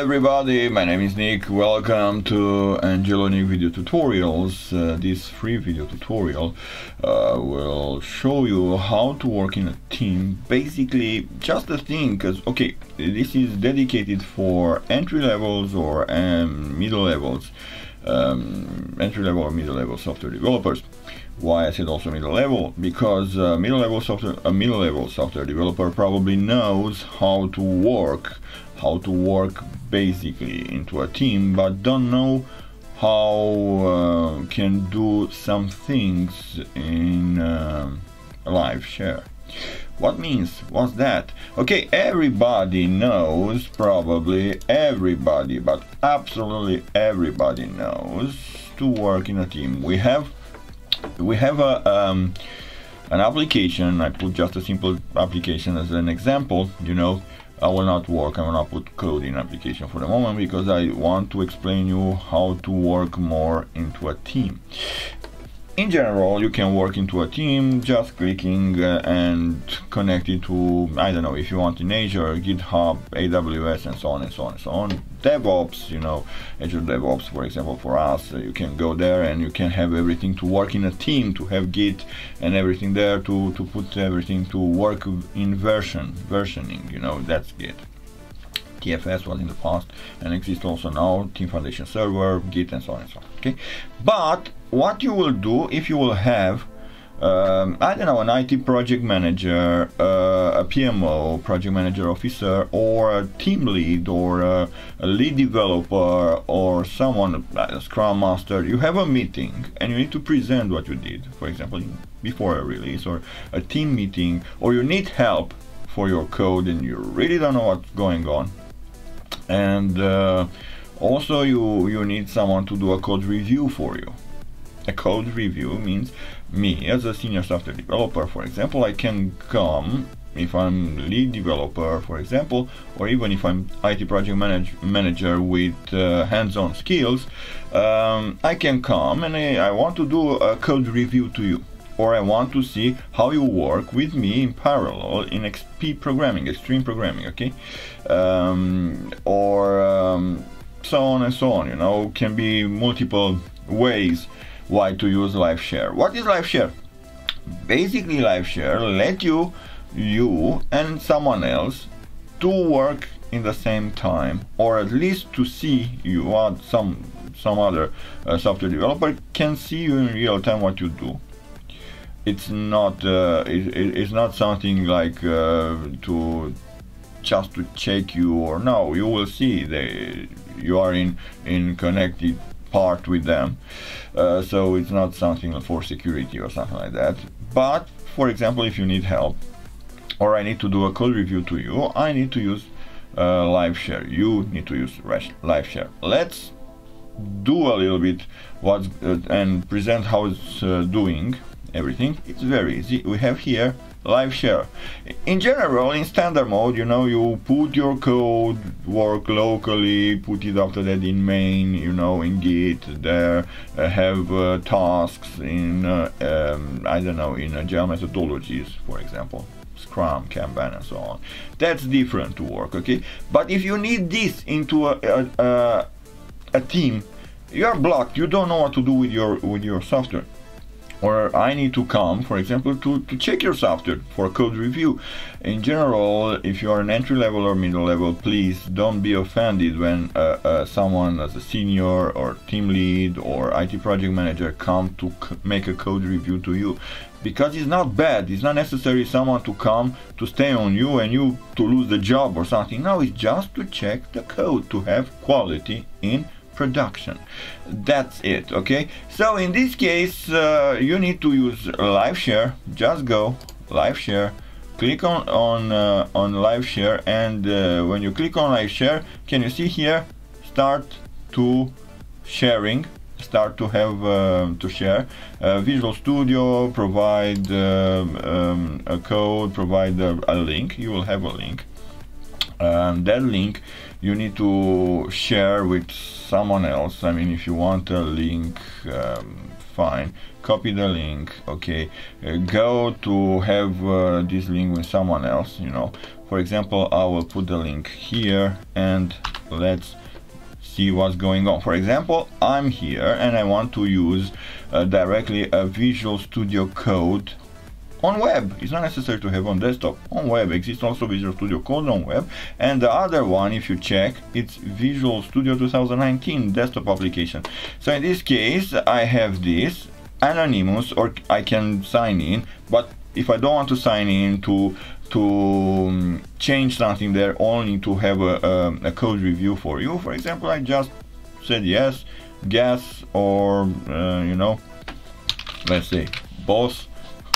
everybody, my name is Nick. Welcome to Angelo Nick Video Tutorials. This free video tutorial will show you how to work in a team. Basically, just a thing, because okay, this is dedicated for entry levels or middle levels, entry level or middle level software developers. Why I said also middle level? Because a middle level software developer probably knows how to work basically into a team, but don't know how can do some things in live share. What's that? Okay, everybody knows, probably everybody, but absolutely everybody knows to work in a team. We have an application. I put just a simple application as an example. You know, I will not put code in application for the moment because I want to explain you how to work more into a team. In general, you can work into a team just clicking and connect it to, I don't know, if you want in Azure, GitHub, AWS, and so on and so on and so on. DevOps, you know, Azure DevOps, for example, for us, you can go there and you can have everything to work in a team, to have Git and everything there to put everything to work in versioning, you know, that's Git. TFS was in the past and exists also now, Team Foundation Server, Git, and so on and so on. Okay, but what you will do if you will have I don't know, an IT project manager, a PMO, project manager officer, or a team lead, or a lead developer, or someone, a scrum master. You have a meeting and you need to present what you did, for example, before a release or a team meeting, or you need help for your code and you really don't know what's going on. And also you need someone to do a code review for you. A code review means me as a senior software developer, for example, I can come, if I'm lead developer, for example, or even if I'm IT project manager with hands-on skills, I can come and I want to do a code review to you, or I want to see how you work with me in parallel in XP programming, extreme programming, okay, or so on and so on. You know, can be multiple ways why to use live share. What is live share? Basically, live share let you and someone else to work in the same time, or at least to see you. Some other software developer can see you in real time what you do. It's not it's not something like to just to check you, or no, you will see you are in connected part with them, so it's not something for security or something like that. But for example, if you need help or I need to do a code review to you, I need to use live share. You need to use live share. Let's do a little bit and present how it's doing everything. It's very easy. We have here live share. In general, in standard mode, you know, you put your code, work locally, put it after that in main, you know, in Git, there, have tasks in, I don't know, in agile methodologies, for example, Scrum, Kanban, and so on. That's different to work, okay? But if you need this into a team, you are blocked. You don't know what to do with your software. Or I need to come, for example, to check your software for a code review. In general, if you are an entry level or middle level, please don't be offended when someone as a senior or team lead or IT project manager come to make a code review to you. Because it's not bad, it's not necessary someone to come to stay on you and you to lose the job or something. No, it's just to check the code, to have quality in production. That's it, okay? So in this case, you need to use live share. Just go live share, click on live share, and when you click on live share, can you see here, start to sharing, start to have to share. Visual Studio provide a code, provide a link. You will have a link. That link you need to share with someone else. I mean, if you want a link fine. Copy the link, okay. Go to have this link with someone else, you know. For example, I will put the link here and let's see what's going on. For example, I'm here and I want to use directly a Visual Studio Code on web. It's not necessary to have on desktop. On web exists also Visual Studio Code on web, and the other one, if you check, it's Visual Studio 2019 desktop application. So in this case, I have this anonymous, or I can sign in, but if I don't want to sign in to change something there, only to have a code review for you, for example, I just said yes, guess, or you know, let's say boss.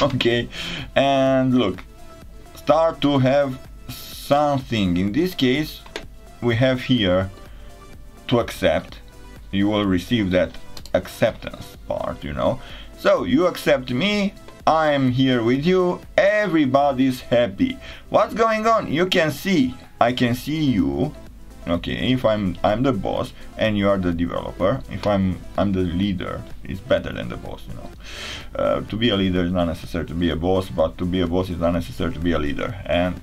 Okay, and look, start to have something. In this case, we have here to accept. You will receive that acceptance part, you know. So you accept me, I'm here with you, everybody's happy. What's going on? You can see, I can see you. Okay, if I'm the boss and you are the developer, if I'm the leader, it's better than the boss, you know. To be a leader is not necessary to be a boss, but to be a boss is not necessary to be a leader, and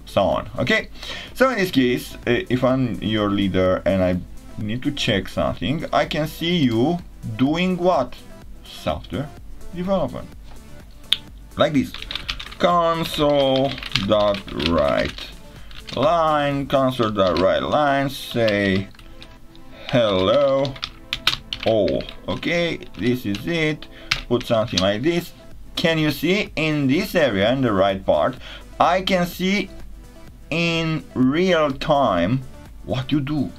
so on. Okay, so in this case, if I'm your leader and I need to check something, I can see you doing what? Software development. Like this. Console.write line, console.write line, say hello all. Okay, this is it. Put something like this. Can you see in this area, in the right part, I can see in real time what you do.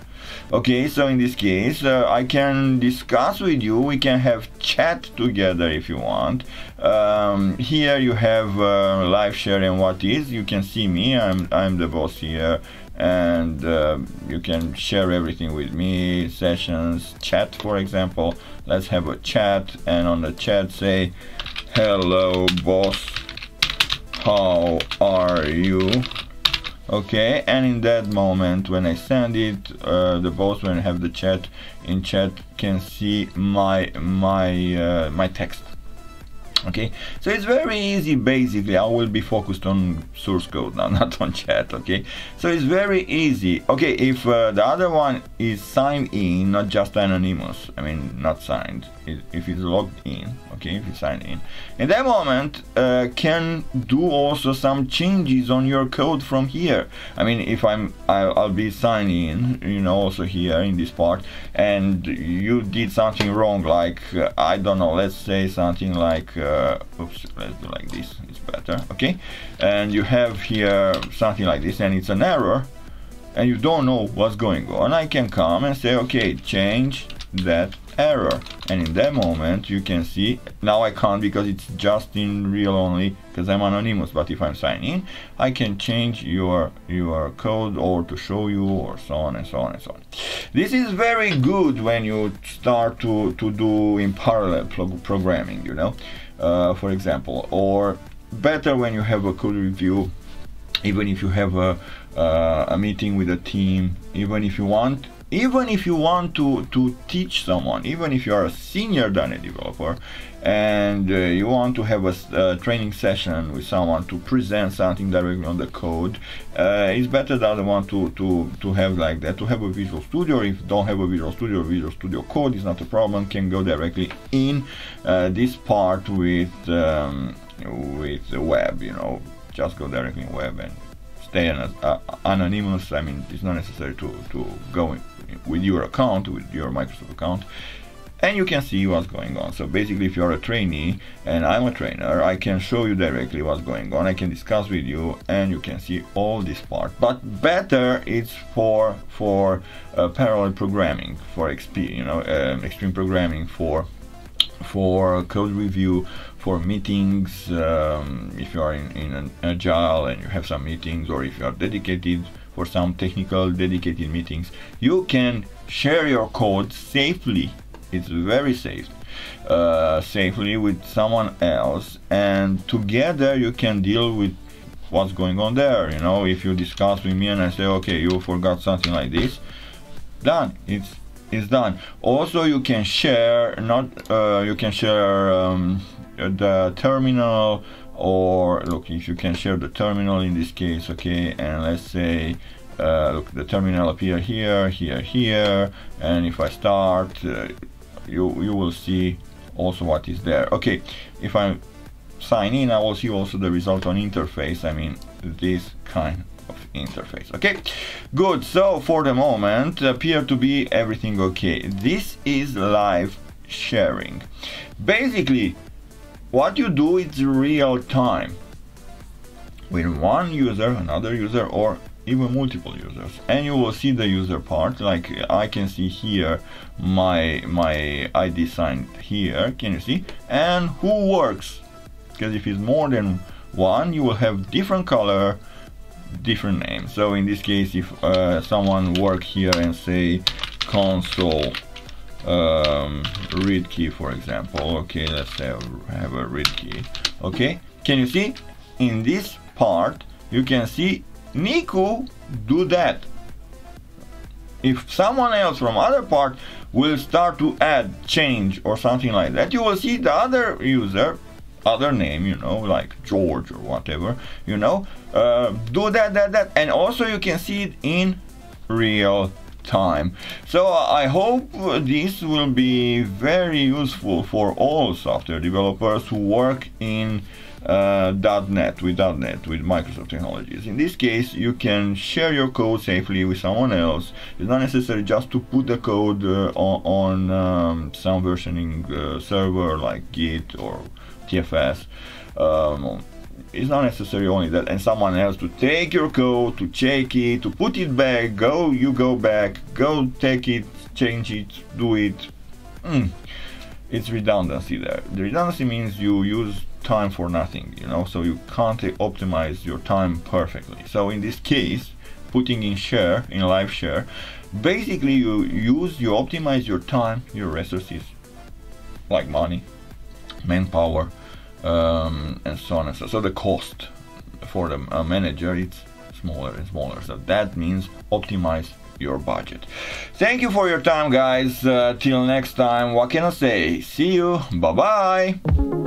Okay, so in this case, I can discuss with you, we can have chat together if you want. Here you have live sharing. What is, you can see me, I'm the boss here, and you can share everything with me, sessions, chat, for example. Let's have a chat, and on the chat say, hello boss, how are you? Okay, and in that moment when I send it, the boss, when I have the chat, in chat can see my text. Okay, so it's very easy. Basically, I will be focused on source code now, not on chat. Okay, so it's very easy. Okay, if the other one is signed in, not just anonymous, I mean not signed, if it's logged in, okay, if it's signed in that moment, can do also some changes on your code from here. I mean, if I'll be signed in, you know, also here in this part, and you did something wrong, like I don't know, let's say something like oops, let's do like this, it's better. Okay, and you have here something like this and it's an error and you don't know what's going on, I can come and say, okay, change that error, and in that moment you can see. Now I can't because it's just in real only because I'm anonymous, but if I'm signed in, I can change your code or to show you, or so on and so on and so on. This is very good when you start to do in parallel programming, you know, for example, or better when you have a code review, even if you have a meeting with a team, even if you want to teach someone, even if you are a senior .NET developer and you want to have a training session with someone to present something directly on the code, it's better than one to have like that, to have a Visual Studio. If you don't have a Visual Studio Code is not a problem, can go directly in this part with the web, you know, just go directly in web and stay anonymous. I mean, it's not necessary to go in with your account, with your Microsoft account, and you can see what's going on. So basically, if you're a trainee and I'm a trainer, I can show you directly what's going on, I can discuss with you, and you can see all this part. But better it's for parallel programming, for XP, you know, extreme programming, for code review, for meetings, if you are in an agile and you have some meetings, or if you are dedicated for some technical dedicated meetings, you can share your code safely. It's very safe, safely with someone else, and together you can deal with what's going on there. You know, if you discuss with me and I say, okay, you forgot something like this, done. It's is done. Also, you can share you can share the terminal, or look, if you can share the terminal in this case, okay, and let's say look, the terminal appear here, here, and if I start, you will see also what is there. Okay, if I sign in, I will see also the result on interface. I mean, this kind of interface. Okay, good. So for the moment appear to be everything okay. This is live sharing. Basically what you do is real time with one user, another user, or even multiple users, and you will see the user part. Like I can see here my ID signed here, can you see, and who works, because if it's more than one, you will have different color, different name. So in this case, if someone work here and say console read key, for example, okay, let's say have a read key. Okay, can you see in this part you can see Niku do that. If someone else from other part will start to add, change, or something like that, you will see the other user, other name, you know, like George or whatever, you know, do that, and also you can see it in real time. So I hope this will be very useful for all software developers who work in .NET, with Microsoft technologies. In this case, you can share your code safely with someone else. It's not necessary just to put the code on some versioning server like Git or TFS. It's not necessary only that, and someone else to take your code, to check it, to put it back, you go back, go take it, change it, do it. It's redundancy there. The redundancy means you use time for nothing, you know, so you can't optimize your time perfectly. So in this case, putting in share, in live share, basically you optimize your time, your resources, like money, manpower, and so on and so on. So the cost for the manager, it's smaller and smaller. So that means optimize your budget. Thank you for your time, guys. Till next time, what can I say? See you. Bye bye.